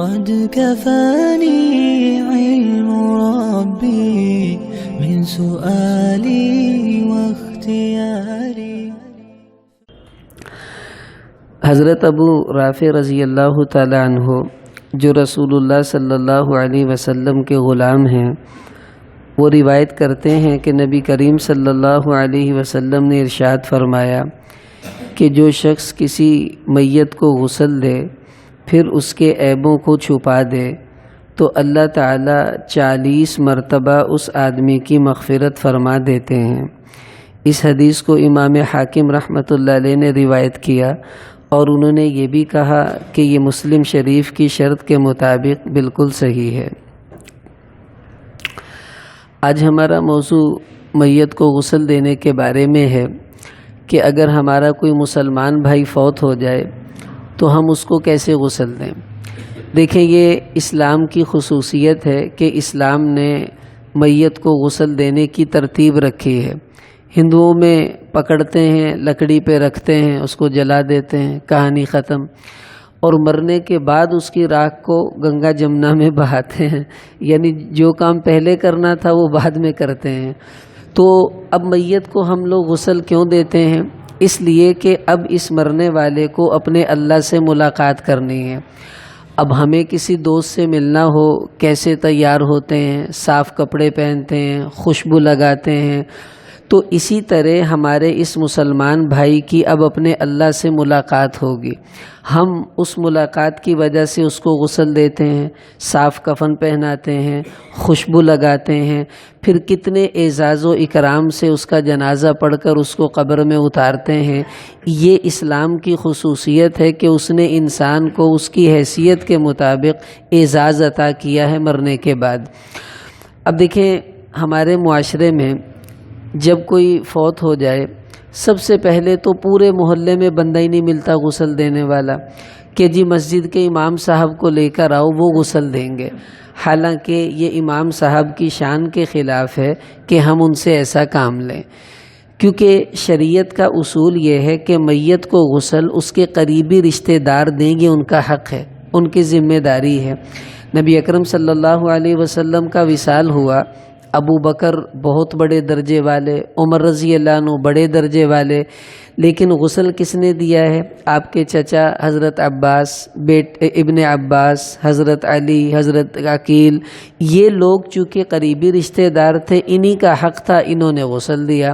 قد كفاني علم ربي من سؤالي واختياري. حضرت ابو رافع رضی اللہ تعالی عنہ جو رسول اللہ صلی اللہ علیہ وسلم کے غلام ہیں، وہ روایت کرتے ہیں کہ نبی کریم صلی اللہ علیہ وسلم نے ارشاد فرمایا کہ جو شخص کسی میت کو غسل دے پھر اس کے عیبوں کو چھپا دے تو اللہ تعالیٰ 40 مرتبہ اس آدمی کی مغفرت فرما دیتے ہیں۔ اس حدیث کو امام حاکم رحمۃ اللہ علیہ نے روایت کیا اور انہوں نے یہ بھی کہا کہ یہ مسلم شریف کی شرط کے مطابق بالکل صحیح ہے۔ آج ہمارا موضوع میت کو غسل دینے کے بارے میں ہے کہ اگر ہمارا کوئی مسلمان بھائی فوت ہو جائے تو ہم اس کو کیسے غسل دیں۔ دیکھیں، یہ اسلام کی خصوصیت ہے کہ اسلام نے میت کو غسل دینے کی ترتیب رکھی ہے۔ ہندوؤں میں پکڑتے ہیں، لکڑی پہ رکھتے ہیں، اس کو جلا دیتے ہیں، کہانی ختم، اور مرنے کے بعد اس کی راکھ کو گنگا جمنا میں بہاتے ہیں، یعنی جو کام پہلے کرنا تھا وہ بعد میں کرتے ہیں۔ تو اب میت کو ہم لوگ غسل کیوں دیتے ہیں؟ اس لیے کہ اب اس مرنے والے کو اپنے اللہ سے ملاقات کرنی ہے۔ اب ہمیں کسی دوست سے ملنا ہو، کیسے تیار ہوتے ہیں، صاف کپڑے پہنتے ہیں، خوشبو لگاتے ہیں، تو اسی طرح ہمارے اس مسلمان بھائی کی اب اپنے اللہ سے ملاقات ہوگی۔ ہم اس ملاقات کی وجہ سے اس کو غسل دیتے ہیں، صاف کفن پہناتے ہیں، خوشبو لگاتے ہیں، پھر کتنے اعزاز و اکرام سے اس کا جنازہ پڑھ کر اس کو قبر میں اتارتے ہیں۔ یہ اسلام کی خصوصیت ہے کہ اس نے انسان کو اس کی حیثیت کے مطابق اعزاز عطا کیا ہے مرنے کے بعد۔ اب دیکھیں، ہمارے معاشرے میں جب کوئی فوت ہو جائے، سب سے پہلے تو پورے محلے میں بندہ ہی نہیں ملتا غسل دینے والا کہ جی مسجد کے امام صاحب کو لے کر آؤ، وہ غسل دیں گے۔ حالانکہ یہ امام صاحب کی شان کے خلاف ہے کہ ہم ان سے ایسا کام لیں، کیونکہ شریعت کا اصول یہ ہے کہ میت کو غسل اس کے قریبی رشتہ دار دیں گے، ان کا حق ہے، ان کی ذمہ داری ہے۔ نبی اکرم صلی اللہ علیہ وسلم کا وصال ہوا، ابو بکر بہت بڑے درجے والے، عمر رضی اللہ عنہ بڑے درجے والے، لیکن غسل کس نے دیا ہے؟ آپ کے چچا حضرت عباس، ابن عباس، حضرت علی، حضرت عقیل، یہ لوگ چونکہ قریبی رشتہ دار تھے، انہی کا حق تھا، انہوں نے غسل دیا۔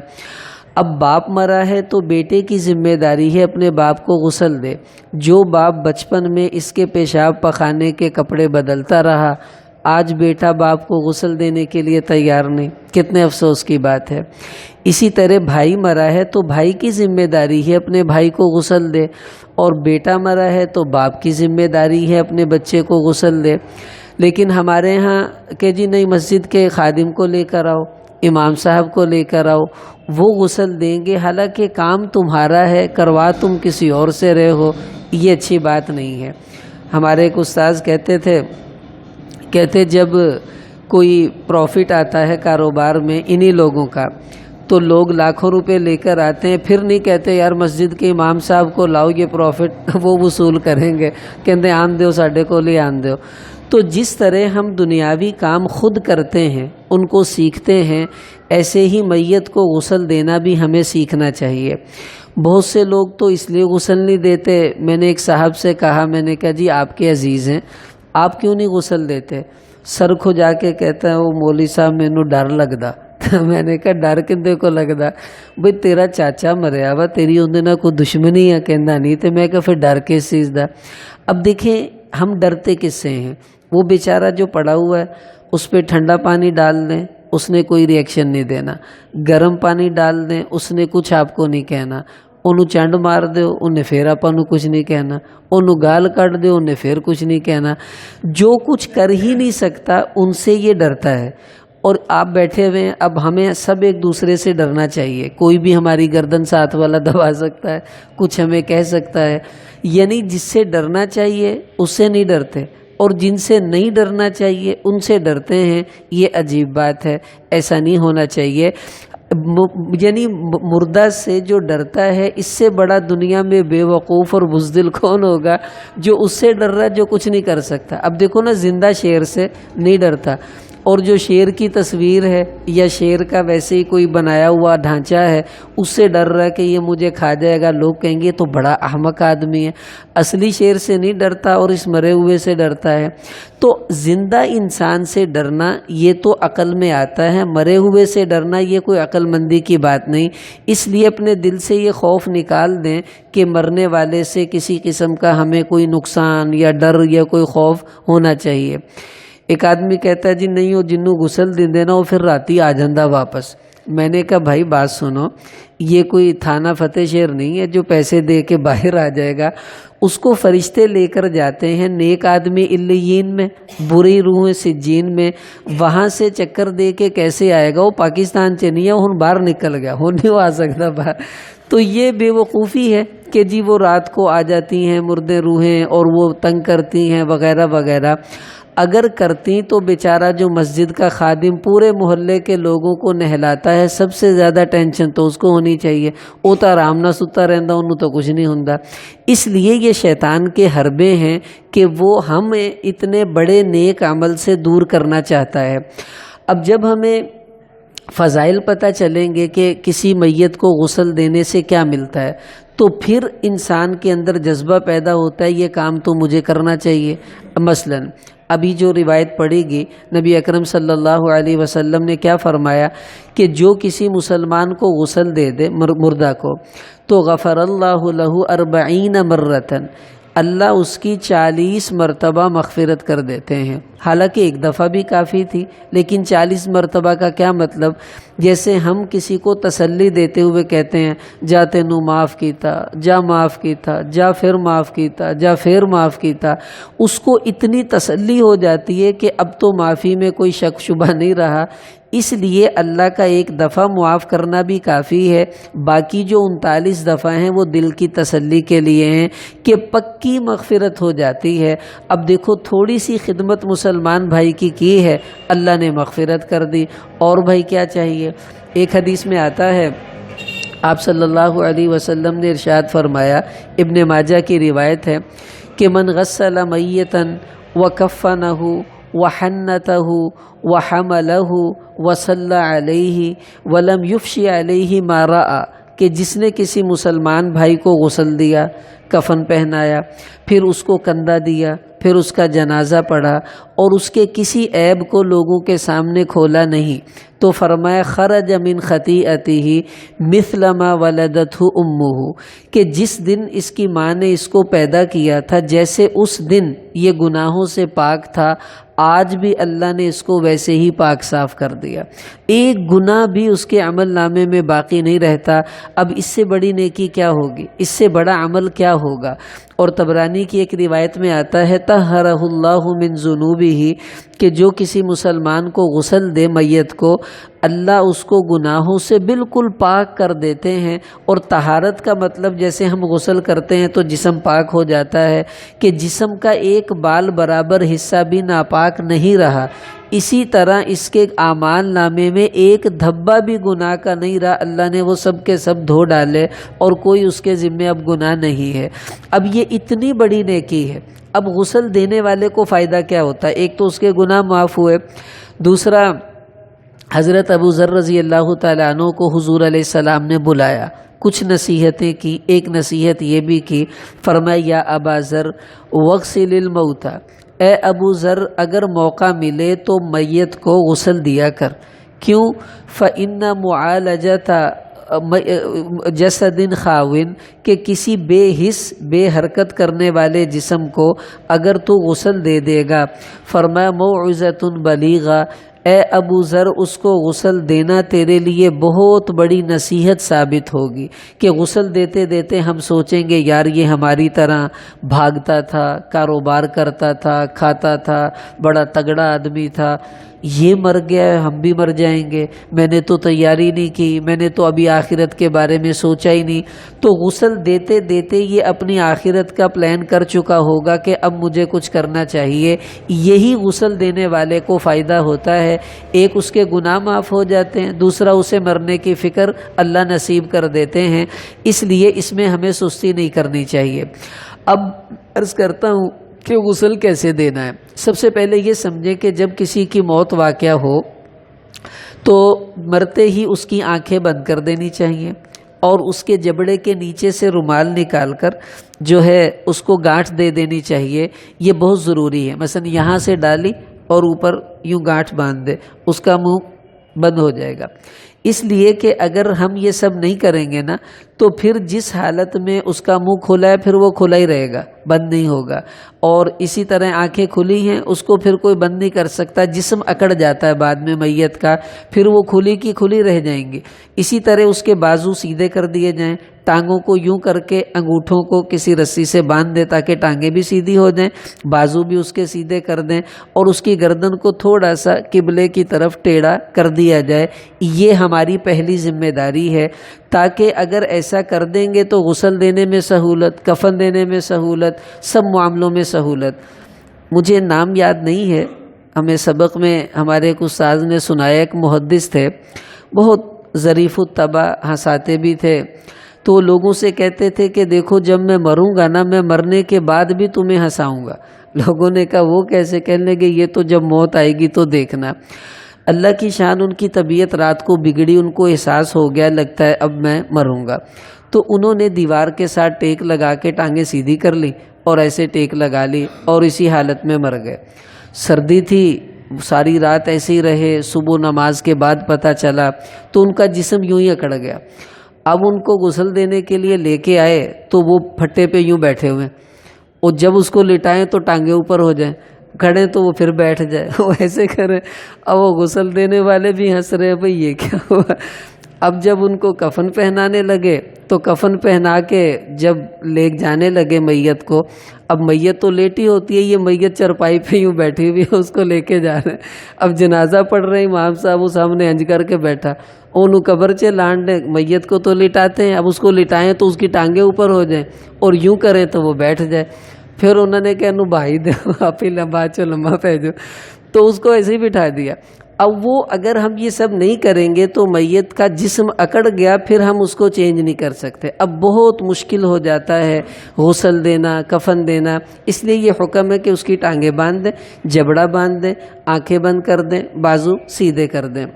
اب باپ مرا ہے تو بیٹے کی ذمہ داری ہے اپنے باپ کو غسل دے۔ جو باپ بچپن میں اس کے پیشاب پخانے کے کپڑے بدلتا رہا، آج بیٹا باپ کو غسل دینے کے لیے تیار نہیں، کتنے افسوس کی بات ہے۔ اسی طرح بھائی مرا ہے تو بھائی کی ذمہ داری ہے اپنے بھائی کو غسل دے، اور بیٹا مرا ہے تو باپ کی ذمہ داری ہے اپنے بچے کو غسل دے۔ لیکن ہمارے ہاں کہ جی نہیں، مسجد کے خادم کو لے کر آؤ، امام صاحب کو لے کر آؤ، وہ غسل دیں گے، حالانکہ کام تمہارا ہے، کروا تم کسی اور سے رہے ہو، یہ اچھی بات نہیں ہے۔ ہمارے ایک استاذ کہتے جب کوئی پروفٹ آتا ہے کاروبار میں انہی لوگوں کا، تو لوگ لاکھوں روپے لے کر آتے ہیں، پھر نہیں کہتے یار مسجد کے امام صاحب کو لاؤ، یہ پروفٹ وہ وصول کریں گے، کہتے آن دیو ساڈے کو لے آن دیو۔ تو جس طرح ہم دنیاوی کام خود کرتے ہیں، ان کو سیکھتے ہیں، ایسے ہی میت کو غسل دینا بھی ہمیں سیکھنا چاہیے۔ بہت سے لوگ تو اس لیے غسل نہیں دیتے، میں نے ایک صاحب سے کہا، میں نے کہا جی آپ کے عزیز ہیں، آپ کیوں نہیں غسل دیتے؟ سر کھجا کے کہتا ہے وہ مولوی صاحب مینوں ڈر لگدا۔ میں نے کہا ڈر کدے کو لگدا؟ بھئی تیرا چاچا مریا وا، تیری اندے نال کوئی دشمنی ہے؟ کہندا نہیں۔ تے میں کہا پھر ڈر کس چیز دا؟ اب دیکھیں ہم ڈرتے کس سے ہیں؟ وہ بیچارہ جو پڑا ہوا ہے اس پہ ٹھنڈا پانی ڈال دیں، اس نے کوئی ری ایکشن نہیں دینا، گرم پانی ڈال دیں، اس نے کچھ آپ کو نہیں کہنا، انہوں چنڈ مار دیو، انہیں پھر آپ کو کچھ نہیں کہنا، انہوں گال کٹ دیو، انہیں پھر کچھ نہیں کہنا۔ جو کچھ کر ہی نہیں سکتا ان سے یہ ڈرتا ہے، اور آپ بیٹھے ہوئے ہیں۔ اب ہمیں سب ایک دوسرے سے ڈرنا چاہیے، کوئی بھی ہماری گردن ساتھ والا دبا سکتا ہے، کچھ ہمیں کہہ سکتا ہے، یعنی جس سے ڈرنا چاہیے اس سے نہیں ڈرتے، اور جن سے نہیں ڈرنا چاہیے ان سے ڈرتے ہیں۔ یہ عجیب بات ہے، ایسا نہیں ہونا چاہیے۔ یعنی مردہ سے جو ڈرتا ہے، اس سے بڑا دنیا میں بے وقوف اور بزدل کون ہوگا جو اس سے ڈر رہا ہے جو کچھ نہیں کر سکتا۔ اب دیکھو نا، زندہ شیر سے نہیں ڈرتا، اور جو شیر کی تصویر ہے یا شیر کا ویسے ہی کوئی بنایا ہوا ڈھانچہ ہے، اس سے ڈر رہا ہے کہ یہ مجھے کھا جائے گا، لوگ کہیں گے تو بڑا احمق آدمی ہے۔ اصلی شیر سے نہیں ڈرتا اور اس مرے ہوئے سے ڈرتا ہے۔ تو زندہ انسان سے ڈرنا یہ تو عقل میں آتا ہے، مرے ہوئے سے ڈرنا یہ کوئی عقل مندی کی بات نہیں۔ اس لیے اپنے دل سے یہ خوف نکال دیں کہ مرنے والے سے کسی قسم کا ہمیں کوئی نقصان یا ڈر یا کوئی خوف ہونا چاہیے۔ ایک آدمی کہتا ہے جی نہیں، وہ جنوں غسل دے دینا وہ پھر راتی آ جاندہ واپس۔ میں نے کہا بھائی بات سنو، یہ کوئی تھانہ فتح شہر نہیں ہے جو پیسے دے کے باہر آ جائے گا۔ اس کو فرشتے لے کر جاتے ہیں، نیک آدمی علیین میں، بری روحیں سجین میں، وہاں سے چکر دے کے کیسے آئے گا؟ وہ پاکستان سے نہیں ہے، وہ باہر نکل گیا، وہ نہیں آ سکتا باہر۔ تو یہ بے وقوفی ہے کہ جی وہ رات کو آ جاتی ہیں مردے روحیں اور وہ تنگ کرتی ہیں وغیرہ وغیرہ۔ اگر کرتی تو بیچارہ جو مسجد کا خادم پورے محلے کے لوگوں کو نہلاتا ہے، سب سے زیادہ ٹینشن تو اس کو ہونی چاہیے۔ وہ تو آرام نہ ستا رہتا، انہوں تو کچھ نہیں ہوندا۔ اس لیے یہ شیطان کے حربے ہیں کہ وہ ہمیں اتنے بڑے نیک عمل سے دور کرنا چاہتا ہے۔ اب جب ہمیں فضائل پتہ چلیں گے کہ کسی میت کو غسل دینے سے کیا ملتا ہے، تو پھر انسان کے اندر جذبہ پیدا ہوتا ہے یہ کام تو مجھے کرنا چاہیے۔ مثلاً ابھی جو روایت پڑھی گی، نبی اکرم صلی اللہ علیہ وسلم نے کیا فرمایا کہ جو کسی مسلمان کو غسل دے دے مردہ کو، تو غفر اللہ لہ 40 مرتن، اللہ اس کی 40 مرتبہ مغفرت کر دیتے ہیں۔ حالانکہ ایک دفعہ بھی کافی تھی، لیکن 40 مرتبہ کا کیا مطلب؟ جیسے ہم کسی کو تسلی دیتے ہوئے کہتے ہیں جا تینوں معاف کیتا، جا معاف کیتا، جا پھر معاف کیتا، جا پھر معاف کیتا، اس کو اتنی تسلی ہو جاتی ہے کہ اب تو معافی میں کوئی شک شبہ نہیں رہا۔ اس لیے اللہ کا ایک دفعہ معاف کرنا بھی کافی ہے، باقی جو 39 دفعہ ہیں وہ دل کی تسلی کے لیے ہیں کہ پکی مغفرت ہو جاتی ہے۔ اب دیکھو تھوڑی سی خدمت مسلمان بھائی کی ہے، اللہ نے مغفرت کر دی، اور بھائی کیا چاہیے؟ ایک حدیث میں آتا ہے، آپ صلی اللہ علیہ وسلم نے ارشاد فرمایا، ابن ماجہ کی روایت ہے کہ من غسل میتن وکفنہ وحنتہ وحملہ وصلی علیہ ولم یفشی علیہ ما رأى، کہ جس نے کسی مسلمان بھائی کو غسل دیا، کفن پہنایا، پھر اس کو کندھا دیا، پھر اس کا جنازہ پڑھا اور اس کے کسی عیب کو لوگوں کے سامنے کھولا نہیں، تو فرمایا خرج من خطیئتہ مثل ما ولدتہ امہ، کہ جس دن اس کی ماں نے اس کو پیدا کیا تھا جیسے اس دن یہ گناہوں سے پاک تھا، آج بھی اللہ نے اس کو ویسے ہی پاک صاف کر دیا، ایک گناہ بھی اس کے عمل نامے میں باقی نہیں رہتا۔ اب اس سے بڑی نیکی کیا ہوگی؟ اس سے بڑا عمل کیا ہوگا؟ اور طبرانی کی ایک روایت میں آتا ہے طہرہ اللہ من ذنوبہ، کہ جو کسی مسلمان کو غسل دے میت کو، اللہ اس کو گناہوں سے بالکل پاک کر دیتے ہیں۔ اور طہارت کا مطلب جیسے ہم غسل کرتے ہیں تو جسم پاک ہو جاتا ہے، کہ جسم کا ایک بال برابر حصہ بھی ناپاک نہیں رہا، اسی طرح اس کے اعمال نامے میں ایک دھبا بھی گناہ کا نہیں رہا، اللہ نے وہ سب کے سب دھو ڈالے اور کوئی اس کے ذمے اب گناہ نہیں ہے۔ اب یہ اتنی بڑی نیکی ہے۔ اب غسل دینے والے کو فائدہ کیا ہوتا ہے؟ ایک تو اس کے گناہ معاف ہوئے، دوسرا حضرت ابو ذر رضی اللہ تعالیٰ عنہ کو حضور علیہ السلام نے بلایا، کچھ نصیحتیں کی، ایک نصیحت یہ بھی کی، فرمایا یا ابا ذر وغسل الموتى، اے ابو ذر اگر موقع ملے تو میت کو غسل دیا کر، کیوں؟ فإن معالجة جسد خاون، کہ کسی بے حس بے حرکت کرنے والے جسم کو اگر تو غسل دے دے گا، فرمایا موعظۃ بلیغہ، اے ابو ذر اس کو غسل دینا تیرے لیے بہت بڑی نصیحت ثابت ہوگی، کہ غسل دیتے دیتے ہم سوچیں گے یار یہ ہماری طرح بھاگتا تھا، کاروبار کرتا تھا، کھاتا تھا، بڑا تگڑا آدمی تھا، یہ مر گیا ہے ہم بھی مر جائیں گے، میں نے تو تیاری نہیں کی، میں نے تو ابھی آخرت کے بارے میں سوچا ہی نہیں۔ تو غسل دیتے دیتے یہ اپنی آخرت کا پلان کر چکا ہوگا کہ اب مجھے کچھ کرنا چاہیے۔ یہی غسل دینے والے کو فائدہ ہوتا ہے ہے، ایک اس کے گناہ معاف ہو جاتے ہیں، دوسرا اسے مرنے کی فکر اللہ نصیب کر دیتے ہیں۔ اس لیے اس میں ہمیں سستی نہیں کرنی چاہیے۔ اب عرض کرتا ہوں کہ غسل کیسے دینا ہے۔ سب سے پہلے یہ سمجھیں کہ جب کسی کی موت واقع ہو تو مرتے ہی اس کی آنکھیں بند کر دینی چاہیے، اور اس کے جبڑے کے نیچے سے رومال نکال کر جو ہے اس کو گانٹھ دے دینی چاہیے۔ یہ بہت ضروری ہے۔ مثلا یہاں سے ڈالی اور اوپر یوں گانٹھ باندھ دے، اس کا منہ بند ہو جائے گا۔ اس لیے کہ اگر ہم یہ سب نہیں کریں گے نا تو پھر جس حالت میں اس کا منہ کھلا ہے پھر وہ کھلا ہی رہے گا، بند نہیں ہوگا۔ اور اسی طرح آنکھیں کھلی ہیں، اس کو پھر کوئی بند نہیں کر سکتا، جسم اکڑ جاتا ہے بعد میں میت کا، پھر وہ کھلی کی کھلی رہ جائیں گی۔ اسی طرح اس کے بازو سیدھے کر دیے جائیں، ٹانگوں کو یوں کر کے انگوٹھوں کو کسی رسی سے باندھ دیں تاکہ ٹانگیں بھی سیدھی ہو جائیں، بازو بھی اس کے سیدھے کر دیں، اور اس کی گردن کو تھوڑا سا قبلے کی طرف ٹیڑھا کر دیا جائے۔ یہ ہماری پہلی ذمہ داری ہے، تاکہ اگر ایسا کر دیں گے تو غسل دینے میں سہولت، کفن دینے میں سہولت، سب معاملوں میں سہولت۔ مجھے نام یاد نہیں ہے، ہمیں سبق میں ہمارے ایک استاذ نے سنایا، ایک محدث تھے، بہت ظریف الطبع، ہنساتے بھی تھے، تو وہ لوگوں سے کہتے تھے کہ دیکھو جب میں مروں گا نا، میں مرنے کے بعد بھی تمہیں ہنساؤں گا۔ لوگوں نے کہا وہ کیسے؟ کہنے لگے یہ تو جب موت آئے گی تو دیکھنا۔ اللہ کی شان، ان کی طبیعت رات کو بگڑی، ان کو احساس ہو گیا، لگتا ہے اب میں مروں گا، تو انہوں نے دیوار کے ساتھ ٹیک لگا کے ٹانگیں سیدھی کر لی اور ایسے ٹیک لگا لی اور اسی حالت میں مر گئے۔ سردی تھی، ساری رات ایسے ہی رہے، صبح نماز کے بعد پتہ چلا تو ان کا جسم یوں ہی اکڑ گیا۔ اب ان کو غسل دینے کے لیے لے کے آئے تو وہ پھٹے پہ یوں بیٹھے ہوئے، اور جب اس کو لٹائیں تو ٹانگیں اوپر ہو جائیں، کھڑے تو وہ پھر بیٹھ جائے، وہ ایسے کرے۔ اب وہ غسل دینے والے بھی ہنس رہے ہیں، بھئی یہ کیا ہوا۔ اب جب ان کو کفن پہنانے لگے تو کفن پہنا کے جب لے جانے لگے میت کو، اب میت تو لیٹی ہوتی ہے، یہ میت چرپائی پہ یوں بیٹھی ہوئی ہے، اس کو لے کے جا رہے ہیں۔ اب جنازہ پڑھ رہے ہیں، امام صاحب وہ سامنے ہنج کر کے بیٹھا، انہوں قبر چے لانڈے، میت کو تو لٹاتے ہیں، اب اس کو لٹائیں تو اس کی ٹانگیں اوپر ہو جائیں، اور یوں کریں تو وہ بیٹھ جائے۔ پھر انہوں نے کہا نو بھائی دے آپ ہی لمبا چو لمبا پھیجو، تو اس کو ایسے ہی بٹھا دیا۔ اب وہ اگر ہم یہ سب نہیں کریں گے تو میت کا جسم اکڑ گیا، پھر ہم اس کو چینج نہیں کر سکتے، اب بہت مشکل ہو جاتا ہے غسل دینا، کفن دینا۔ اس لیے یہ حکم ہے کہ اس کی ٹانگیں باندھ دیں، جبڑا باندھ دیں، آنکھیں بند کر دیں، بازو سیدھے کر دیں۔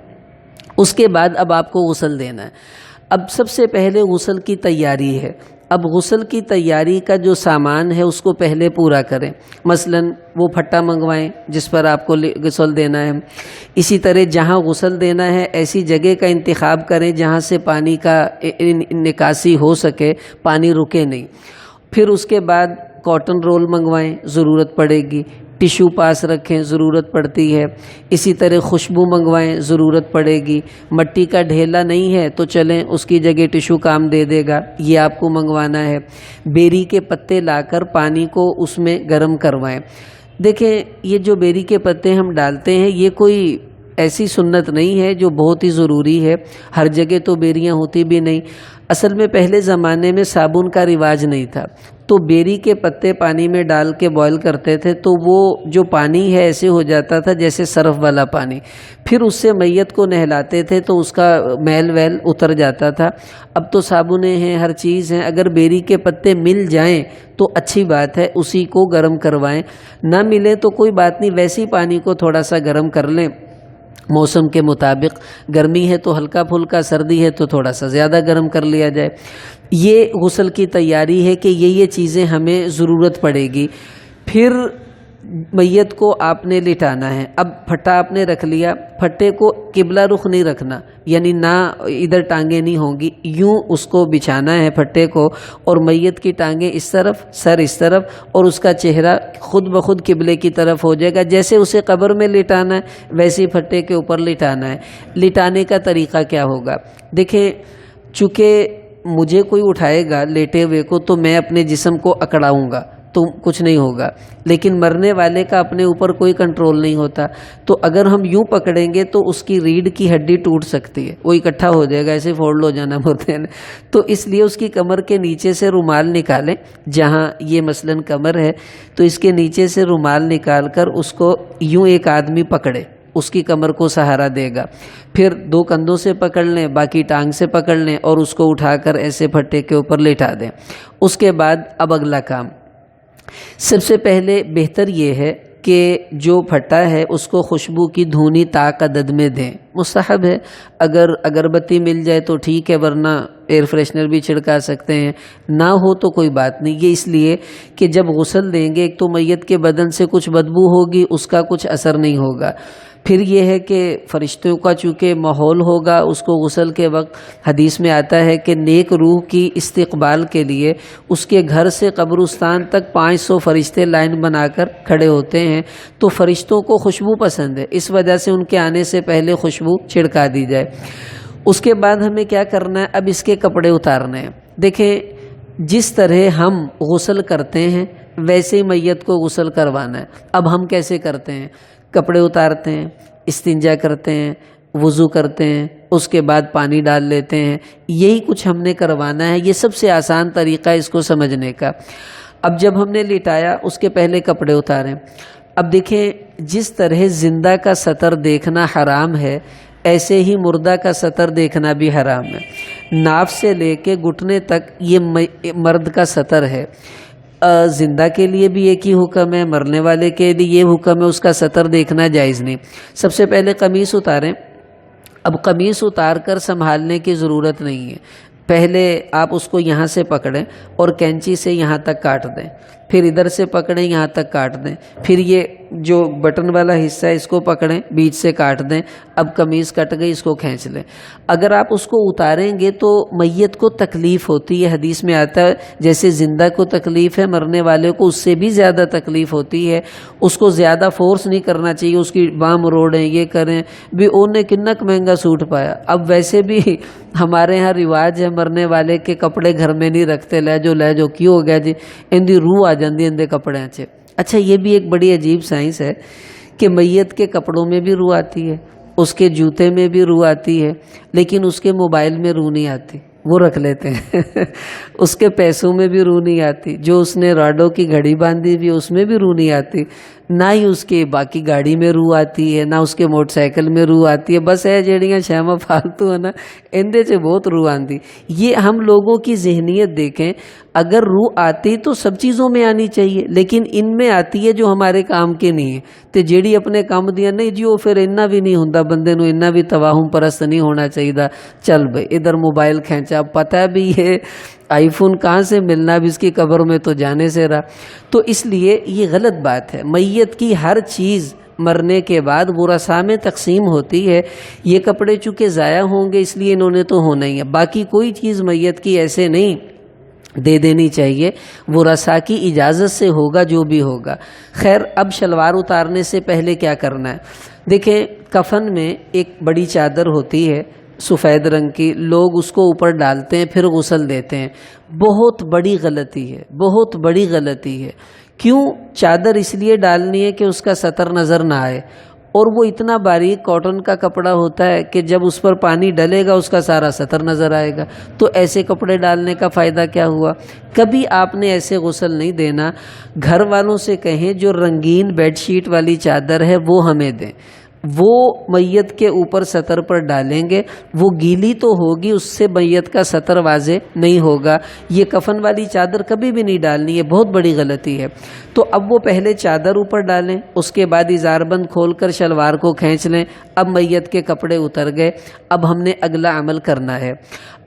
اس کے بعد اب آپ کو غسل دینا ہے۔ اب سب سے پہلے غسل کی تیاری ہے۔ اب غسل کی تیاری کا جو سامان ہے اس کو پہلے پورا کریں۔ مثلا وہ پھٹا منگوائیں جس پر آپ کو غسل دینا ہے۔ اسی طرح جہاں غسل دینا ہے ایسی جگہ کا انتخاب کریں جہاں سے پانی کا نکاسی ہو سکے، پانی رکے نہیں۔ پھر اس کے بعد کاٹن رول منگوائیں، ضرورت پڑے گی۔ ٹیشو پاس رکھیں، ضرورت پڑتی ہے۔ اسی طرح خوشبو منگوائیں، ضرورت پڑے گی۔ مٹی کا ڈھیلا نہیں ہے تو چلیں اس کی جگہ ٹیشو کام دے دے گا، یہ آپ کو منگوانا ہے۔ بیری کے پتے لا کر پانی کو اس میں گرم کروائیں۔ دیکھیں یہ جو بیری کے پتے ہم ڈالتے ہیں یہ کوئی ایسی سنت نہیں ہے جو بہت ہی ضروری ہے، ہر جگہ تو بیریاں ہوتی بھی نہیں۔ اصل میں پہلے زمانے میں صابن کا رواج نہیں تھا، تو بیری کے پتے پانی میں ڈال کے بوائل کرتے تھے تو وہ جو پانی ہے ایسے ہو جاتا تھا جیسے صرف والا پانی، پھر اس سے میت کو نہلاتے تھے تو اس کا میل ویل اتر جاتا تھا۔ اب تو صابنیں ہیں، ہر چیز ہیں، اگر بیری کے پتے مل جائیں تو اچھی بات ہے، اسی کو گرم کروائیں۔ نہ ملے تو کوئی بات نہیں، ویسی پانی کو تھوڑا سا گرم کر لیں موسم کے مطابق، گرمی ہے تو ہلکا پھلکا، سردی ہے تو تھوڑا سا زیادہ گرم کر لیا جائے۔ یہ غسل کی تیاری ہے کہ یہ چیزیں ہمیں ضرورت پڑے گی۔ پھر میت کو آپ نے لٹانا ہے۔ اب پھٹا آپ نے رکھ لیا، پھٹے کو قبلہ رخ نہیں رکھنا، یعنی نہ ادھر ٹانگیں نہیں ہوں گی، یوں اس کو بچھانا ہے پھٹے کو، اور میت کی ٹانگیں اس طرف، سر اس طرف، اور اس کا چہرہ خود بخود قبلے کی طرف ہو جائے گا۔ جیسے اسے قبر میں لٹانا ہے ویسے پھٹے کے اوپر لٹانا ہے۔ لٹانے کا طریقہ کیا ہوگا؟ دیکھیں چونکہ مجھے کوئی اٹھائے گا لیٹے ہوئے کو تو میں اپنے جسم کو اکڑاؤں گا تو کچھ نہیں ہوگا، لیکن مرنے والے کا اپنے اوپر کوئی کنٹرول نہیں ہوتا، تو اگر ہم یوں پکڑیں گے تو اس کی ریڑھ کی ہڈی ٹوٹ سکتی ہے، وہ اکٹھا ہو جائے گا، ایسے فولڈ ہو جانا بولتے ہیں۔ تو اس لیے اس کی کمر کے نیچے سے رومال نکالیں، جہاں یہ مثلاً کمر ہے تو اس کے نیچے سے رومال نکال کر اس کو یوں ایک آدمی پکڑے، اس کی کمر کو سہارا دے گا. پھر 2 کندھوں سے پکڑ لیں، باقی ٹانگ سے پکڑ لیں اور اس کو اٹھا کر ایسے پھٹے کے اوپر لٹا دیں. اس کے بعد اب اگلا کام، سب سے پہلے بہتر یہ ہے کہ جو پھٹا ہے اس کو خوشبو کی دھونی طاق عدد میں دیں. مستحب ہے، اگر اگربتی مل جائے تو ٹھیک ہے، ورنہ ایئر فریشنر بھی چھڑکا سکتے ہیں، نہ ہو تو کوئی بات نہیں. یہ اس لیے کہ جب غسل دیں گے ایک تو میت کے بدن سے کچھ بدبو ہوگی، اس کا کچھ اثر نہیں ہوگا. پھر یہ ہے کہ فرشتوں کا چونکہ ماحول ہوگا اس کو غسل کے وقت، حدیث میں آتا ہے کہ نیک روح کی استقبال کے لیے اس کے گھر سے قبرستان تک 500 فرشتے لائن بنا کر کھڑے ہوتے ہیں. تو فرشتوں کو خوشبو پسند ہے، اس وجہ سے ان کے آنے سے پہلے خوشبو چھڑکا دی جائے. اس کے بعد ہمیں کیا کرنا ہے، اب اس کے کپڑے اتارنے ہیں. دیکھیں جس طرح ہم غسل کرتے ہیں ویسے ہی میت کو غسل کروانا ہے. اب ہم کیسے کرتے ہیں، کپڑے اتارتے ہیں، استنجا کرتے ہیں، وضو کرتے ہیں، اس کے بعد پانی ڈال لیتے ہیں. یہی کچھ ہم نے کروانا ہے. یہ سب سے آسان طریقہ ہے اس کو سمجھنے کا. اب جب ہم نے لٹایا اس کے پہلے کپڑے اتاریں. اب دیکھیں جس طرح زندہ کا سطر دیکھنا حرام ہے ایسے ہی مردہ کا سطر دیکھنا بھی حرام ہے. ناف سے لے کے گھٹنے تک یہ مرد کا سطر ہے. زندہ کے لیے بھی ایک ہی حکم ہے، مرنے والے کے لیے یہ حکم ہے، اس کا سطر دیکھنا جائز نہیں. سب سے پہلے قمیص اتاریں. اب قمیص اتار کر سنبھالنے کی ضرورت نہیں ہے. پہلے آپ اس کو یہاں سے پکڑیں اور کینچی سے یہاں تک کاٹ دیں، پھر ادھر سے پکڑیں یہاں تک کاٹ دیں، پھر یہ جو بٹن والا حصہ ہے اس کو پکڑیں بیچ سے کاٹ دیں. اب قمیص کٹ گئی، اس کو کھینچ لیں. اگر آپ اس کو اتاریں گے تو میت کو تکلیف ہوتی ہے. حدیث میں آتا ہے جیسے زندہ کو تکلیف ہے، مرنے والے کو اس سے بھی زیادہ تکلیف ہوتی ہے. اس کو زیادہ فورس نہیں کرنا چاہیے، اس کی باں مروڑیں، یہ کریں بھی. انہوں نے کتنا مہنگا سوٹ پایا. اب ویسے بھی ہمارے ہاں رواج ہے مرنے والے کے کپڑے گھر میں نہیں رکھتے. لے جو کیوں ہو گیا جی، اندی روح آ جاندی اندے کپڑے اچھے. اچھا یہ بھی ایک بڑی عجیب سائنس ہے کہ میت کے کپڑوں میں بھی روح آتی ہے، اس کے جوتے میں بھی روح آتی ہے، لیکن اس کے موبائل میں روح نہیں آتی، وہ رکھ لیتے ہیں. اس کے پیسوں میں بھی روح نہیں آتی، جو اس نے راڈو کی گھڑی باندھی بھی اس میں بھی روح نہیں آتی، نہ ہی اس کے باقی گاڑی میں روح آتی ہے، نہ اس کے موٹر سائیکل میں روح آتی ہے. بس ہے جڑیاں شیما فالتو ہے نا اندے سے بہت روح آتی. یہ ہم لوگوں کی ذہنیت دیکھیں، اگر روح آتی تو سب چیزوں میں آنی چاہیے، لیکن ان میں آتی ہے جو ہمارے کام کے نہیں ہے. تو جیڑی اپنے کام دیا نہیں جی وہ پھر اتنا بھی نہیں ہوندا، بندے نو اتنا بھی تواہم پرست نہیں ہونا چاہیے. چل بھائی ادھر موبائل کھینچا، اب پتہ ہے بھی یہ آئی فون کہاں سے ملنا، بھی اس کی قبر میں تو جانے سے رہا. تو اس لیے یہ غلط بات ہے. میت کی ہر چیز مرنے کے بعد ورثاء میں تقسیم ہوتی ہے. یہ کپڑے چونکہ ضائع ہوں گے اس لیے انہوں نے تو ہونا ہی ہے. باقی کوئی چیز میت کی ایسے نہیں دے دینی چاہیے، ورثاء کی اجازت سے ہوگا جو بھی ہوگا. خیر اب شلوار اتارنے سے پہلے کیا کرنا ہے. دیکھیں کفن میں ایک بڑی چادر ہوتی ہے سفید رنگ کی، لوگ اس کو اوپر ڈالتے ہیں پھر غسل دیتے ہیں. بہت بڑی غلطی ہے، بہت بڑی غلطی ہے. کیوں؟ چادر اس لیے ڈالنی ہے کہ اس کا سطر نظر نہ آئے، اور وہ اتنا باریک کاٹن کا کپڑا ہوتا ہے کہ جب اس پر پانی ڈلے گا اس کا سارا سطر نظر آئے گا. تو ایسے کپڑے ڈالنے کا فائدہ کیا ہوا؟ کبھی آپ نے ایسے غسل نہیں دینا. گھر والوں سے کہیں جو رنگین بیڈ شیٹ والی چادر ہے وہ ہمیں دیں، وہ میت کے اوپر سطر پر ڈالیں گے. وہ گیلی تو ہوگی، اس سے میت کا سطر واضح نہیں ہوگا. یہ کفن والی چادر کبھی بھی نہیں ڈالنی ہے، بہت بڑی غلطی ہے. تو اب وہ پہلے چادر اوپر ڈالیں، اس کے بعد اظہار بند کھول کر شلوار کو کھینچ لیں. اب میت کے کپڑے اتر گئے. اب ہم نے اگلا عمل کرنا ہے.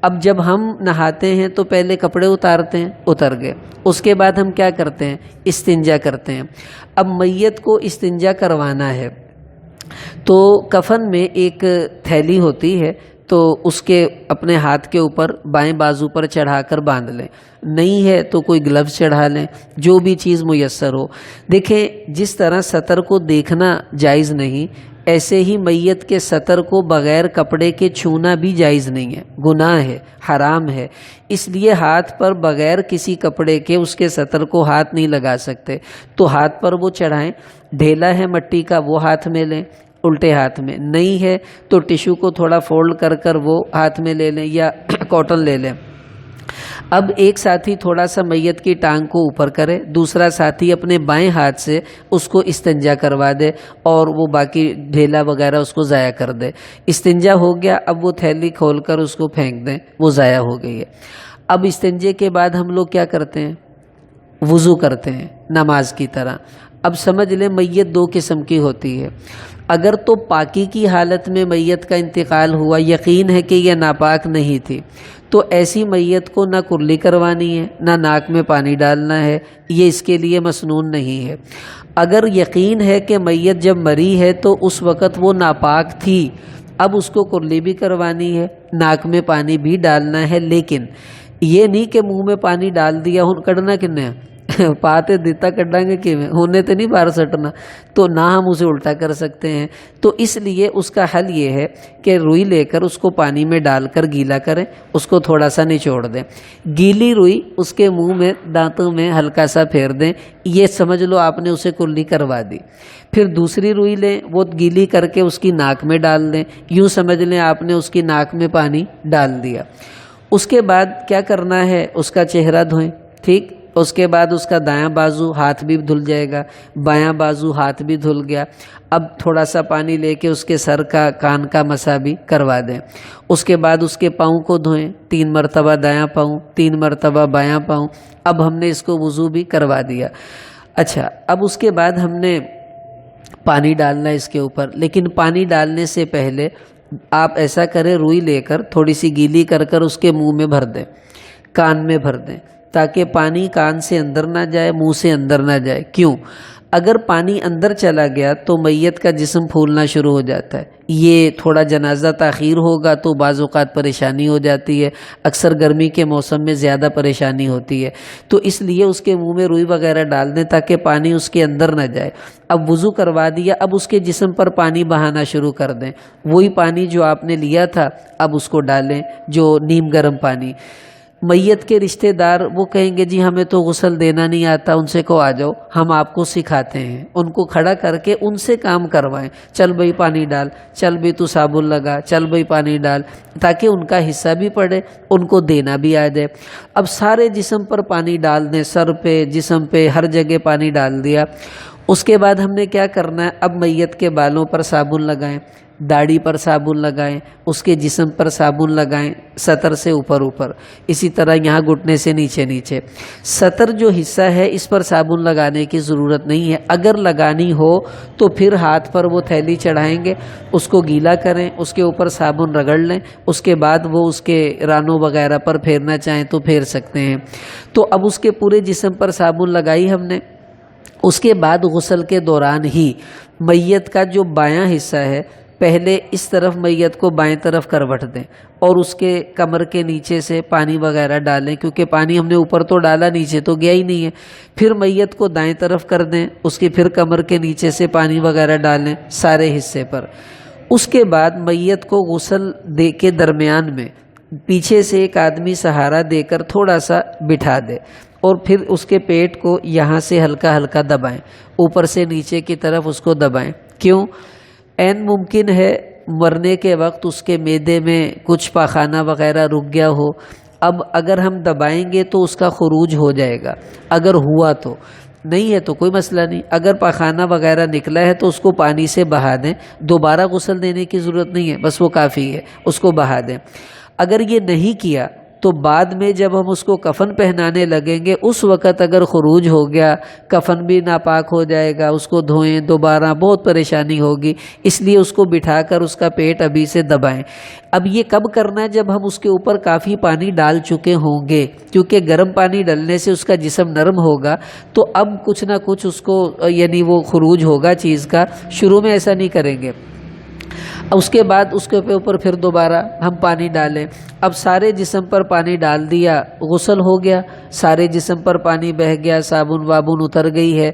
اب جب ہم نہاتے ہیں تو پہلے کپڑے اتارتے ہیں، اتر گئے. اس کے بعد ہم کیا کرتے ہیں؟ استنجا کرتے ہیں. اب میت کو استنجا کروانا ہے تو کفن میں ایک تھیلی ہوتی ہے، تو اس کے اپنے ہاتھ کے اوپر بائیں بازو پر چڑھا کر باندھ لیں. نہیں ہے تو کوئی گلوز چڑھا لیں، جو بھی چیز میسر ہو. دیکھیں جس طرح سطر کو دیکھنا جائز نہیں، ایسے ہی میت کے سطر کو بغیر کپڑے کے چھونا بھی جائز نہیں ہے، گناہ ہے، حرام ہے. اس لیے ہاتھ پر بغیر کسی کپڑے کے اس کے سطر کو ہاتھ نہیں لگا سکتے. تو ہاتھ پر وہ چڑھائیں. ڈھیلا ہے مٹی کا وہ ہاتھ میں لیں الٹے ہاتھ میں، نہیں ہے تو ٹیشو کو تھوڑا فولڈ کر کر وہ ہاتھ میں لے لیں یا کاٹن لے لیں. اب ایک ساتھی تھوڑا سا میت کی ٹانگ کو اوپر کرے، دوسرا ساتھی اپنے بائیں ہاتھ سے اس کو استنجا کروا دے اور وہ باقی ڈھیلا وغیرہ اس کو ضائع کر دے۔ استنجا ہو گیا، اب وہ تھیلی کھول کر اس کو پھینک دیں، وہ ضائع ہو گئی ہے۔ اب استنجے کے بعد ہم لوگ کیا کرتے ہیں؟ وضو کرتے ہیں نماز کی طرح۔ اب سمجھ لیں میت دو قسم کی ہوتی ہے۔ اگر تو پاکی کی حالت میں میت کا انتقال ہوا، یقین ہے کہ یہ ناپاک نہیں تھی، تو ایسی میت کو نہ کرلی کروانی ہے، نہ ناک میں پانی ڈالنا ہے، یہ اس کے لیے مسنون نہیں ہے۔ اگر یقین ہے کہ میت جب مری ہے تو اس وقت وہ ناپاک تھی، اب اس کو کرلی بھی کروانی ہے، ناک میں پانی بھی ڈالنا ہے، لیکن یہ نہیں کہ منہ میں پانی ڈال دیا ہوں کڑنا کنے پاتے دیتا کڈاں گے کہ ہونے تو نہیں باہر سٹنا، تو نہ ہم اسے الٹا کر سکتے ہیں۔ تو اس لیے اس کا حل یہ ہے کہ روئی لے کر اس کو پانی میں ڈال کر گیلا کریں، اس کو تھوڑا سا نچوڑ دیں، گیلی روئی اس کے منہ میں دانتوں میں ہلکا سا پھیر دیں، یہ سمجھ لو آپ نے اسے کرلی کروا دی۔ پھر دوسری روئی لیں، وہ گیلی کر کے اس کی ناک میں ڈال دیں، یوں سمجھ لیں آپ نے اس کی ناک میں پانی ڈال دیا۔ اس کے بعد کیا کرنا ہے؟ اس کا چہرہ دھوئیں، ٹھیک؟ اس کے بعد اس کا دایاں بازو ہاتھ بھی دھل جائے گا، بایاں بازو ہاتھ بھی دھل گیا۔ اب تھوڑا سا پانی لے کے اس کے سر کا کان کا مسح بھی کروا دیں۔ اس کے بعد اس کے پاؤں کو دھوئیں، 3 مرتبہ دایاں پاؤں، 3 مرتبہ بایاں پاؤں۔ اب ہم نے اس کو وضو بھی کروا دیا۔ اچھا، اب اس کے بعد ہم نے پانی ڈالنا ہے اس کے اوپر، لیکن پانی ڈالنے سے پہلے آپ ایسا کریں، روئی لے کر تھوڑی سی گیلی کر کر اس کے منہ میں بھر دیں، کان میں بھر دیں، تاکہ پانی کان سے اندر نہ جائے، منہ سے اندر نہ جائے۔ کیوں؟ اگر پانی اندر چلا گیا تو میت کا جسم پھولنا شروع ہو جاتا ہے، یہ تھوڑا جنازہ تاخیر ہوگا تو بعض اوقات پریشانی ہو جاتی ہے، اکثر گرمی کے موسم میں زیادہ پریشانی ہوتی ہے، تو اس لیے اس کے منہ میں روئی وغیرہ ڈال دیں تاکہ پانی اس کے اندر نہ جائے۔ اب وضو کروا دیا، اب اس کے جسم پر پانی بہانا شروع کر دیں، وہی پانی جو آپ نے لیا تھا اب اس کو ڈالیں، جو نیم گرم پانی۔ میت کے رشتہ دار وہ کہیں گے جی ہمیں تو غسل دینا نہیں آتا، ان سے کو آ جاؤ ہم آپ کو سکھاتے ہیں، ان کو کھڑا کر کے ان سے کام کروائیں، چل بھئی پانی ڈال، چل بھئی تو صابن لگا، چل بھئی پانی ڈال، تاکہ ان کا حصہ بھی پڑے، ان کو دینا بھی آ جائے۔ اب سارے جسم پر پانی ڈال دیں، سر پہ، جسم پہ، ہر جگہ پانی ڈال دیا۔ اس کے بعد ہم نے کیا کرنا ہے؟ اب میت کے بالوں پر صابن لگائیں، داڑھی پر صابن لگائیں، اس کے جسم پر صابن لگائیں، سطر سے اوپر اوپر، اسی طرح یہاں گھٹنے سے نیچے نیچے۔ سطر جو حصہ ہے اس پر صابن لگانے کی ضرورت نہیں ہے، اگر لگانی ہو تو پھر ہاتھ پر وہ تھیلی چڑھائیں گے، اس کو گیلا کریں، اس کے اوپر صابن رگڑ لیں، اس کے بعد وہ اس کے رانوں وغیرہ پر پھیرنا چاہیں تو پھیر سکتے ہیں۔ تو اب اس کے پورے جسم پر صابن لگائی ہم نے۔ اس کے بعد غسل کے دوران ہی میت کا جو بایاں حصہ ہے، پہلے اس طرف میت کو بائیں طرف کروٹ دیں اور اس کے کمر کے نیچے سے پانی وغیرہ ڈالیں، کیونکہ پانی ہم نے اوپر تو ڈالا، نیچے تو گیا ہی نہیں ہے۔ پھر میت کو دائیں طرف کر دیں، اس کی پھر کمر کے نیچے سے پانی وغیرہ ڈالیں سارے حصے پر۔ اس کے بعد میت کو غسل دے کے درمیان میں پیچھے سے ایک آدمی سہارا دے کر تھوڑا سا بٹھا دے، اور پھر اس کے پیٹ کو یہاں سے ہلکا ہلکا دبائیں، اوپر سے نیچے کی طرف اس کو دبائیں۔ کیوں؟ عین ممکن ہے مرنے کے وقت اس کے معدے میں کچھ پاخانہ وغیرہ رک گیا ہو، اب اگر ہم دبائیں گے تو اس کا خروج ہو جائے گا، اگر ہوا تو، نہیں ہے تو کوئی مسئلہ نہیں۔ اگر پاخانہ وغیرہ نکلا ہے تو اس کو پانی سے بہا دیں، دوبارہ غسل دینے کی ضرورت نہیں ہے، بس وہ کافی ہے، اس کو بہا دیں۔ اگر یہ نہیں کیا تو بعد میں جب ہم اس کو کفن پہنانے لگیں گے، اس وقت اگر خروج ہو گیا، کفن بھی ناپاک ہو جائے گا، اس کو دھوئیں دوبارہ، بہت پریشانی ہوگی، اس لیے اس کو بٹھا کر اس کا پیٹ ابھی سے دبائیں۔ اب یہ کب کرنا ہے؟ جب ہم اس کے اوپر کافی پانی ڈال چکے ہوں گے، کیونکہ گرم پانی ڈلنے سے اس کا جسم نرم ہوگا، تو اب کچھ نہ کچھ اس کو یعنی وہ خروج ہوگا چیز کا، شروع میں ایسا نہیں کریں گے۔ اس کے بعد اس کے اوپر پھر دوبارہ ہم پانی ڈالیں۔ اب سارے جسم پر پانی ڈال دیا، غسل ہو گیا، سارے جسم پر پانی بہہ گیا، صابن وابن اتر گئی ہے۔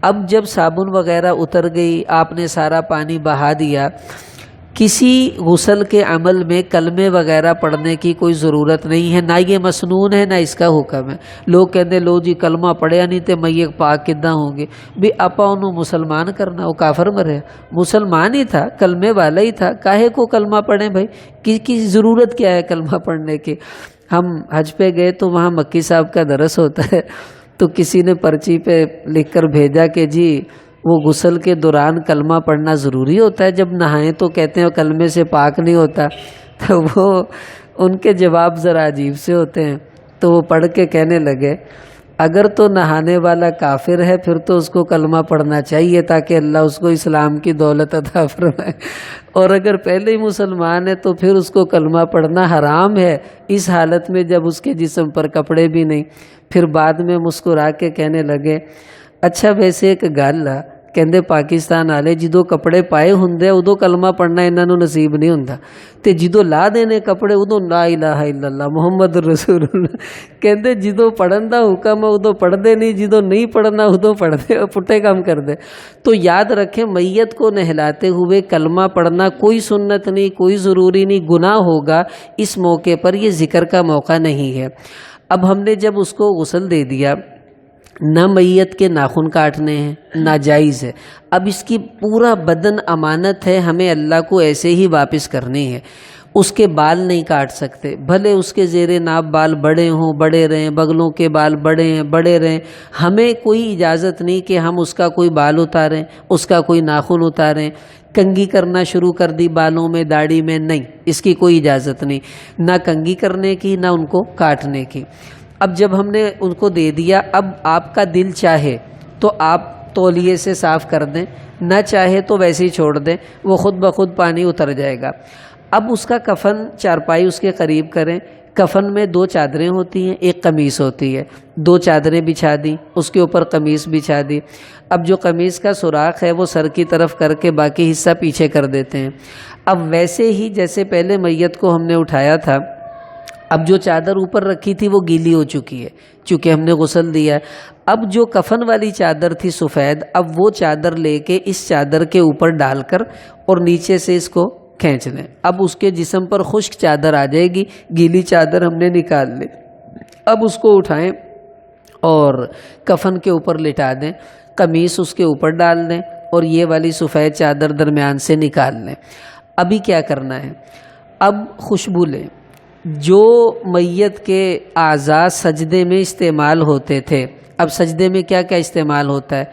اب جب صابن وغیرہ اتر گئی، آپ نے سارا پانی بہا دیا، کسی غسل کے عمل میں کلمے وغیرہ پڑھنے کی کوئی ضرورت نہیں ہے، نہ یہ مسنون ہے نہ اس کا حکم ہے۔ لوگ کہتے لو جی کلمہ پڑھیا نہیں تے میں پاک کداں ہوں گے؟ بھی اپا انہوں مسلمان کرنا، وہ کافر مرے، مسلمان ہی تھا، کلمے والا ہی تھا، کاہے کو کلمہ پڑھیں بھائی؟ کی ضرورت کیا ہے کلمہ پڑھنے کی؟ ہم حج پہ گئے تو وہاں مکی صاحب کا درس ہوتا ہے، تو کسی نے پرچی پہ لکھ کر بھیجا کہ جی وہ غسل کے دوران کلمہ پڑھنا ضروری ہوتا ہے، جب نہائیں تو کہتے ہیں کلمے سے پاک نہیں ہوتا۔ تو وہ ان کے جواب ذرا عجیب سے ہوتے ہیں، تو وہ پڑھ کے کہنے لگے اگر تو نہانے والا کافر ہے پھر تو اس کو کلمہ پڑھنا چاہیے تاکہ اللہ اس کو اسلام کی دولت عطا فرمائے، اور اگر پہلے ہی مسلمان ہے تو پھر اس کو کلمہ پڑھنا حرام ہے، اس حالت میں جب اس کے جسم پر کپڑے بھی نہیں۔ پھر بعد میں مسکرا کے کہنے لگے اچھا ویسے ایک گل ہے، کہندے پاکستان والے جدو کپڑے پائے ہوندے ادو کلمہ پڑھنا انہاں نوں نصیب نہیں ہوندا، تے جدو لا دینے کپڑے ادو لا الہ الا اللہ محمد رسول اللہ، کہندے جدو پڑھن دا حکم ہے ادو پڑھدے نہیں، جدو نہیں پڑھنا ادو پڑھدے، پٹھے کام کردے۔ تو یاد رکھیں میت کو نہلاتے ہوئے کلمہ پڑھنا کوئی سنت نہیں، کوئی ضروری نہیں، گناہ ہوگا، اس موقع پر یہ ذکر کا موقع نہیں ہے۔ اب ہم نے جب اس کو غسل دے دیا، نہ میت کے ناخن کاٹنے ہیں، ناجائز ہے، اب اس کی پورا بدن امانت ہے، ہمیں اللہ کو ایسے ہی واپس کرنی ہے۔ اس کے بال نہیں کاٹ سکتے، بھلے اس کے زیر ناب بال بڑے ہوں بڑے رہیں، بغلوں کے بال بڑے ہیں بڑے رہیں، ہمیں کوئی اجازت نہیں کہ ہم اس کا کوئی بال اتاریں، اس کا کوئی ناخن اتاریں، کنگھی کرنا شروع کر دی بالوں میں داڑھی میں، نہیں، اس کی کوئی اجازت نہیں، نہ کنگھی کرنے کی نہ ان کو کاٹنے کی۔ اب جب ہم نے ان کو دے دیا، اب آپ کا دل چاہے تو آپ تولیے سے صاف کر دیں، نہ چاہے تو ویسے ہی چھوڑ دیں، وہ خود بخود پانی اتر جائے گا۔ اب اس کا کفن چارپائی اس کے قریب کریں، کفن میں 2 چادریں ہوتی ہیں، ایک قمیص ہوتی ہے، 2 چادریں بچھا دیں، اس کے اوپر قمیص بچھا دی۔ اب جو قمیص کا سوراخ ہے وہ سر کی طرف کر کے باقی حصہ پیچھے کر دیتے ہیں۔ اب ویسے ہی جیسے پہلے میت کو ہم نے اٹھایا تھا، اب جو چادر اوپر رکھی تھی وہ گیلی ہو چکی ہے چونکہ ہم نے غسل دیا ہے۔ اب جو کفن والی چادر تھی سفید، اب وہ چادر لے کے اس چادر کے اوپر ڈال کر اور نیچے سے اس کو کھینچ لیں۔ اب اس کے جسم پر خشک چادر آ جائے گی، گیلی چادر ہم نے نکال لی۔ اب اس کو اٹھائیں اور کفن کے اوپر لٹا دیں، قمیص اس کے اوپر ڈال دیں اور یہ والی سفید چادر درمیان سے نکال لیں۔ ابھی کیا کرنا ہے؟ اب خوشبو لیں۔ جو میت کے اعضاء سجدے میں استعمال ہوتے تھے، اب سجدے میں کیا کیا استعمال ہوتا ہے؟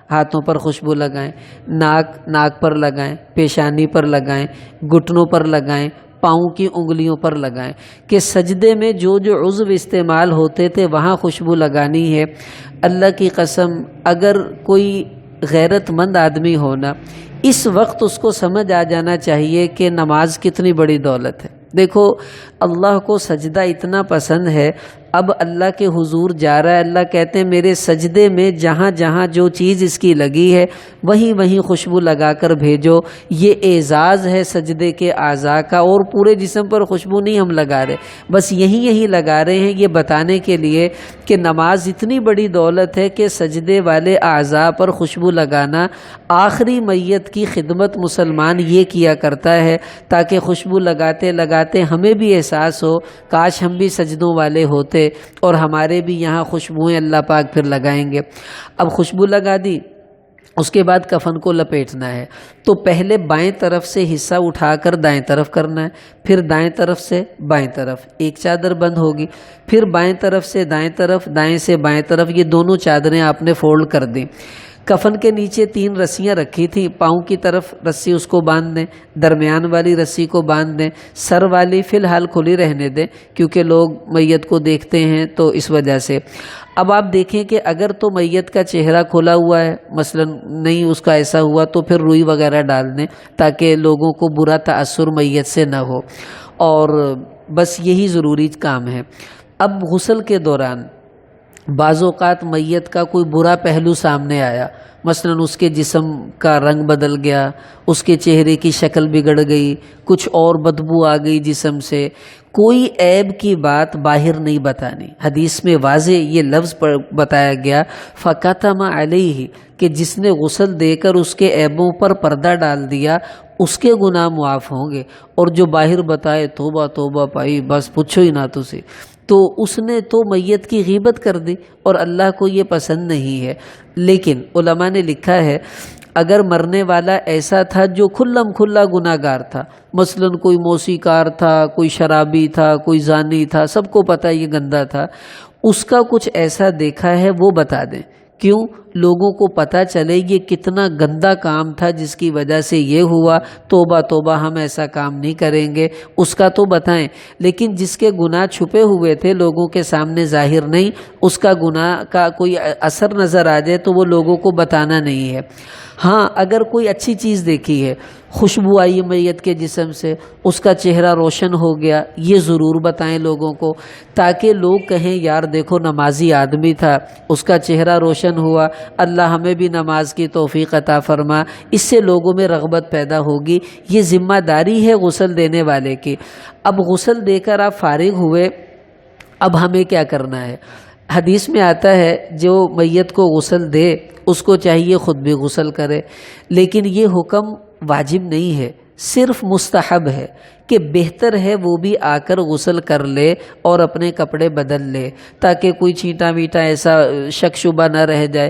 ہاتھوں پر خوشبو لگائیں، ناک پر لگائیں، پیشانی پر لگائیں، گھٹنوں پر لگائیں، پاؤں کی انگلیوں پر لگائیں، کہ سجدے میں جو جو عضو استعمال ہوتے تھے وہاں خوشبو لگانی ہے۔ اللہ کی قسم اگر کوئی غیرت مند آدمی ہونا، اس وقت اس کو سمجھ آ جانا چاہیے کہ نماز کتنی بڑی دولت ہے۔ دیکھو اللہ کو سجدہ اتنا پسند ہے، اب اللہ کے حضور جا رہا ہے، اللہ کہتے ہیں میرے سجدے میں جہاں جہاں جو چیز اس کی لگی ہے وہیں وہیں خوشبو لگا کر بھیجو۔ یہ اعزاز ہے سجدے کے اعضاء کا، اور پورے جسم پر خوشبو نہیں ہم لگا رہے، بس یہی لگا رہے ہیں، یہ بتانے کے لیے کہ نماز اتنی بڑی دولت ہے کہ سجدے والے اعضاء پر خوشبو لگانا۔ آخری میت کی خدمت مسلمان یہ کیا کرتا ہے تاکہ خوشبو لگاتے لگاتے ہمیں بھی احساس ہو کاش ہم بھی سجدوں والے ہوتے اور ہمارے بھی یہاں خوشبوئیں اللہ پاک پھر لگائیں گے۔ اب خوشبو لگا دی، اس کے بعد کفن کو لپیٹنا ہے، تو پہلے بائیں طرف سے حصہ اٹھا کر دائیں طرف کرنا ہے، پھر دائیں طرف سے بائیں طرف، ایک چادر بند ہوگی، پھر بائیں طرف سے دائیں طرف، دائیں سے بائیں طرف، یہ دونوں چادریں آپ نے فولڈ کر دیں۔ کفن کے نیچے 3 رسیاں رکھی تھیں، پاؤں کی طرف رسی اس کو باندھ دیں، درمیان والی رسی کو باندھ دیں، سر والی فی الحال کھلی رہنے دیں کیونکہ لوگ میت کو دیکھتے ہیں تو اس وجہ سے۔ اب آپ دیکھیں کہ اگر تو میت کا چہرہ کھلا ہوا ہے، مثلا نہیں اس کا ایسا ہوا، تو پھر روئی وغیرہ ڈال دیں تاکہ لوگوں کو برا تاثر میت سے نہ ہو، اور بس یہی ضروری کام ہے۔ اب غسل کے دوران بعض اوقات میت کا کوئی برا پہلو سامنے آیا، مثلا اس کے جسم کا رنگ بدل گیا، اس کے چہرے کی شکل بگڑ گئی، کچھ اور بدبو آ گئی جسم سے، کوئی عیب کی بات باہر نہیں بتانی۔ حدیث میں واضح یہ لفظ بتایا گیا فَكَتَمَ عَلَيْهِ، کہ جس نے غسل دے کر اس کے عیبوں پر پردہ ڈال دیا اس کے گناہ معاف ہوں گے، اور جو باہر بتائے توبہ توبہ پائی بس پوچھو ہی نہ تسی، تو اس نے تو میت کی غیبت کر دی اور اللہ کو یہ پسند نہیں ہے۔ لیکن علماء نے لکھا ہے اگر مرنے والا ایسا تھا جو کھلم کھلا گناہ گار تھا، مثلا کوئی موسیقار تھا، کوئی شرابی تھا، کوئی زانی تھا، سب کو پتہ یہ گندا تھا، اس کا کچھ ایسا دیکھا ہے وہ بتا دیں، کیوں؟ لوگوں کو پتہ چلے یہ کتنا گندا کام تھا جس کی وجہ سے یہ ہوا، توبہ توبہ ہم ایسا کام نہیں کریں گے، اس کا تو بتائیں۔ لیکن جس کے گناہ چھپے ہوئے تھے، لوگوں کے سامنے ظاہر نہیں، اس کا گناہ کا کوئی اثر نظر آ جائے تو وہ لوگوں کو بتانا نہیں ہے۔ ہاں اگر کوئی اچھی چیز دیکھی ہے، خوشبو آئی میت کے جسم سے، اس کا چہرہ روشن ہو گیا، یہ ضرور بتائیں لوگوں کو، تاکہ لوگ کہیں یار دیکھو نمازی آدمی تھا، اس کا چہرہ روشن ہوا، اللہ ہمیں بھی نماز کی توفیق عطا فرما، اس سے لوگوں میں رغبت پیدا ہوگی۔ یہ ذمہ داری ہے غسل دینے والے کی۔ اب غسل دے کر آپ فارغ ہوئے، اب ہمیں کیا کرنا ہے؟ حدیث میں آتا ہے جو میت کو غسل دے اس کو چاہیے خود بھی غسل کرے، لیکن یہ حکم واجب نہیں ہے، صرف مستحب ہے کہ بہتر ہے وہ بھی آ کر غسل کر لے اور اپنے کپڑے بدل لے، تاکہ کوئی چھینٹا میٹا ایسا شک شبہ نہ رہ جائے۔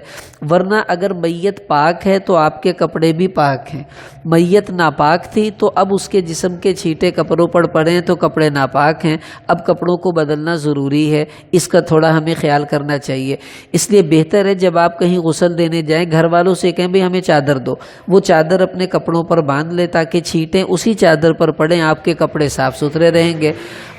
ورنہ اگر میت پاک ہے تو آپ کے کپڑے بھی پاک ہیں، میت ناپاک تھی تو اب اس کے جسم کے چھینٹے کپڑوں پر پڑے ہیں تو کپڑے ناپاک ہیں، اب کپڑوں کو بدلنا ضروری ہے، اس کا تھوڑا ہمیں خیال کرنا چاہیے۔ اس لیے بہتر ہے جب آپ کہیں غسل دینے جائیں، گھر والوں سے کہیں بھی ہمیں چادر دو، وہ چادر اپنے کپڑوں پر باندھ لے تاکہ چھینٹیں اسی چادر پر پڑیں، آپ کے کپڑے صاف ستھرے رہیں گے۔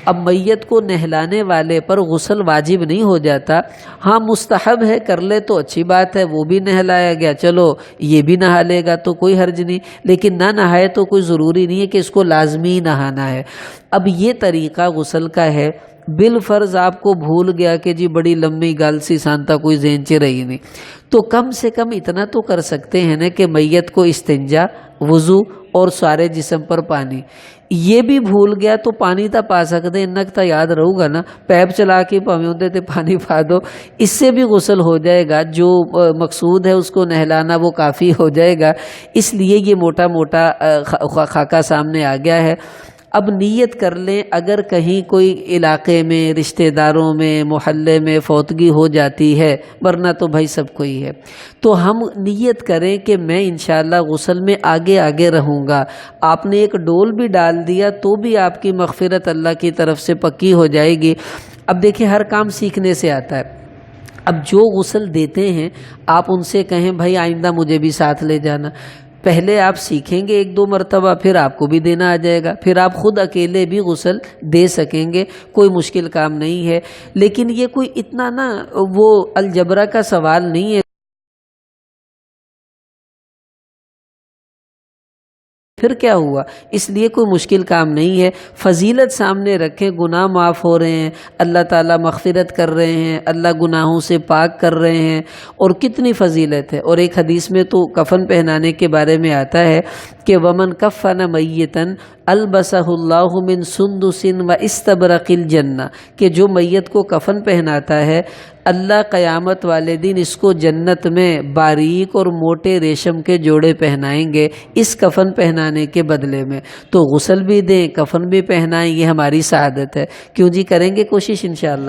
اب میت کو نہلانے والے پر غسل واجب نہیں ہو جاتا، ہاں مستحب ہے، کر لے تو اچھی بات ہے، وہ بھی نہلایا گیا، چلو یہ بھی نہا لے گا تو کوئی حرج نہیں، لیکن نہ نہائے تو کوئی ضروری نہیں ہے کہ اس کو لازمی نہانا ہے۔ اب یہ طریقہ غسل کا ہے، بالفرض آپ کو بھول گیا کہ جی بڑی لمبی گال سی سانتا کوئی ذہن چ رہی نہیں، تو کم سے کم اتنا تو کر سکتے ہیں نا کہ میت کو استنجا، وضو اور سارے جسم پر پانی، یہ بھی بھول گیا تو پانی تا پا سکتے انک تا یاد رہو گا نا، پیپ چلا کے پاویں ہوندے تے پانی پا دو، اس سے بھی غسل ہو جائے گا، جو مقصود ہے اس کو نہلانا وہ کافی ہو جائے گا۔ اس لیے یہ موٹا موٹا خاکہ سامنے آ گیا ہے۔ اب نیت کر لیں، اگر کہیں کوئی علاقے میں، رشتہ داروں میں، محلے میں فوتگی ہو جاتی ہے، ورنہ تو بھائی سب کو ہی ہے، تو ہم نیت کریں کہ میں انشاءاللہ غسل میں آگے آگے رہوں گا۔ آپ نے ایک ڈول بھی ڈال دیا تو بھی آپ کی مغفرت اللہ کی طرف سے پکی ہو جائے گی۔ اب دیکھیں ہر کام سیکھنے سے آتا ہے۔ اب جو غسل دیتے ہیں آپ ان سے کہیں بھائی آئندہ مجھے بھی ساتھ لے جانا، پہلے آپ سیکھیں گے ایک دو مرتبہ، پھر آپ کو بھی دینا آ جائے گا، پھر آپ خود اکیلے بھی غسل دے سکیں گے، کوئی مشکل کام نہیں ہے۔ لیکن یہ کوئی اتنا نا وہ الجبرا کا سوال نہیں ہے، پھر کیا ہوا، اس لیے کوئی مشکل کام نہیں ہے۔ فضیلت سامنے رکھیں، گناہ معاف ہو رہے ہیں، اللہ تعالیٰ مغفرت کر رہے ہیں، اللہ گناہوں سے پاک کر رہے ہیں، اور کتنی فضیلت ہے۔ اور ایک حدیث میں تو کفن پہنانے کے بارے میں آتا ہے کہ ومن کفن میتن البسہ اللہ من سندس و استبرق الجنہ، کہ جو میت کو کفن پہناتا ہے اللہ قیامت والے دن اس کو جنت میں باریک اور موٹے ریشم کے جوڑے پہنائیں گے اس کفن پہنانے کے بدلے میں۔ تو غسل بھی دیں، کفن بھی پہنائیں، یہ ہماری سعادت ہے۔ کیوں جی، کریں گے کوشش انشاءاللہ۔